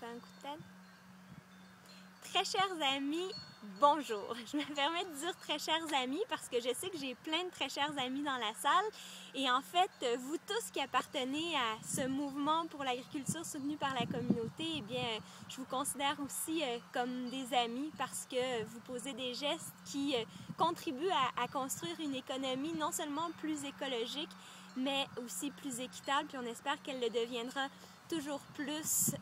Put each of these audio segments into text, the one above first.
fait un coup de tête. Très chers amis, bonjour. Je me permets de dire très chers amis parce que je sais que j'ai plein de très chers amis dans la salle. Et en fait, vous tous qui appartenez à ce mouvement pour l'agriculture soutenu par la communauté, eh bien, je vous considère aussi comme des amis parce que vous posez des gestes qui contribuent à construire une économie non seulement plus écologique, mais aussi plus équitable. Puis on espère qu'elle le deviendra toujours plus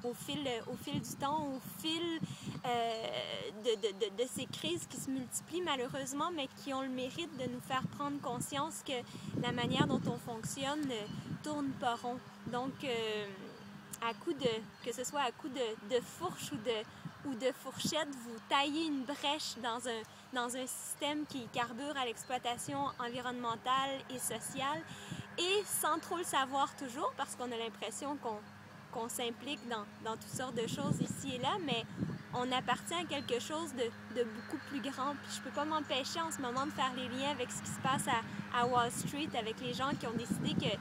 au fil du temps, au fil de ces crises qui se multiplient malheureusement, mais qui ont le mérite de nous faire prendre conscience que la manière dont on fonctionne tourne pas rond. Donc, que ce soit à coup de fourche ou de fourchette, vous taillez une brèche dans un système qui carbure à l'exploitation environnementale et sociale, et sans trop le savoir toujours, parce qu'on a l'impression qu'on s'implique dans toutes sortes de choses ici et là, mais on appartient à quelque chose de beaucoup plus grand. Puis je peux pas m'empêcher en ce moment de faire les liens avec ce qui se passe à Wall Street, avec les gens qui ont décidé qu'il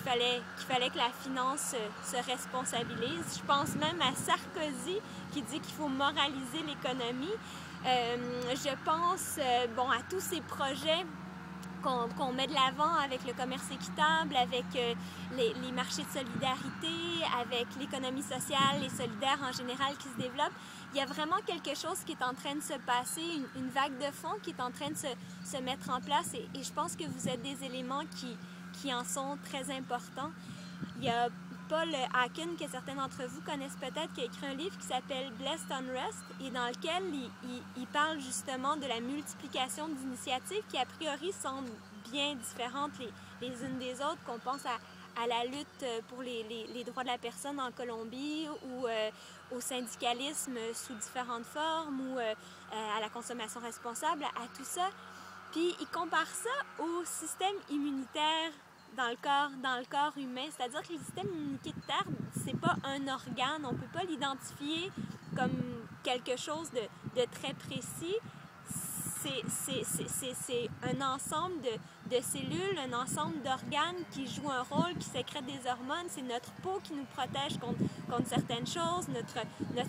fallait que la finance se responsabilise. Je pense même à Sarkozy qui dit qu'il faut moraliser l'économie. Je pense à tous ces projets qu'on met de l'avant avec le commerce équitable, avec les marchés de solidarité, avec l'économie sociale et solidaire en général qui se développe. Il y a vraiment quelque chose qui est en train de se passer, une vague de fond qui est en train de se mettre en place, et je pense que vous êtes des éléments qui en sont très importants. Il y a Paul Haken, que certains d'entre vous connaissent peut-être, qui a écrit un livre qui s'appelle Blessed Unrest, et dans lequel il parle justement de la multiplication d'initiatives qui a priori semblent bien différentes les unes des autres, qu'on pense à la lutte pour les droits de la personne en Colombie, ou au syndicalisme sous différentes formes, ou à la consommation responsable, à tout ça. Puis il compare ça au système immunitaire dans le corps humain, c'est-à-dire que le système immunitaire, c'est pas un organe, on peut pas l'identifier comme quelque chose de très précis. C'est un ensemble de cellules, un ensemble d'organes qui jouent un rôle, qui sécrètent des hormones. C'est notre peau qui nous protège contre certaines choses, notre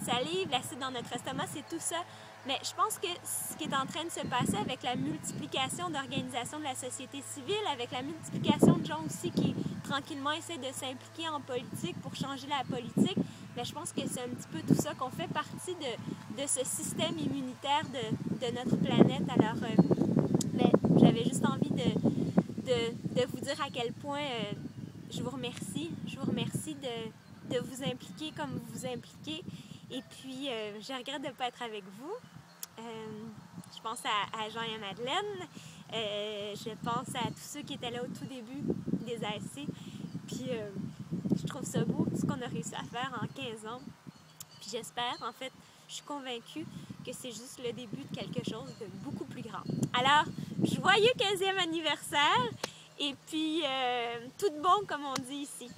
salive, l'acide dans notre estomac, c'est tout ça. Mais je pense que ce qui est en train de se passer avec la multiplication d'organisations de la société civile, avec la multiplication de gens aussi qui tranquillement essaient de s'impliquer en politique pour changer la politique, mais je pense que c'est un petit peu tout ça, qu'on fait partie de ce système immunitaire de notre planète. Alors, j'avais juste envie de vous dire à quel point je vous remercie. Je vous remercie de vous impliquer comme vous vous impliquez. Et puis, je regrette de ne pas être avec vous. Je pense à Jean et à Madeleine. Je pense à tous ceux qui étaient là au tout début des ASC. Puis, je trouve ça beau, ce qu'on a réussi à faire en 15 ans. Puis j'espère, en fait, je suis convaincue que c'est juste le début de quelque chose de beaucoup plus grand. Alors, joyeux 15e anniversaire! Et puis, tout de bon, comme on dit ici.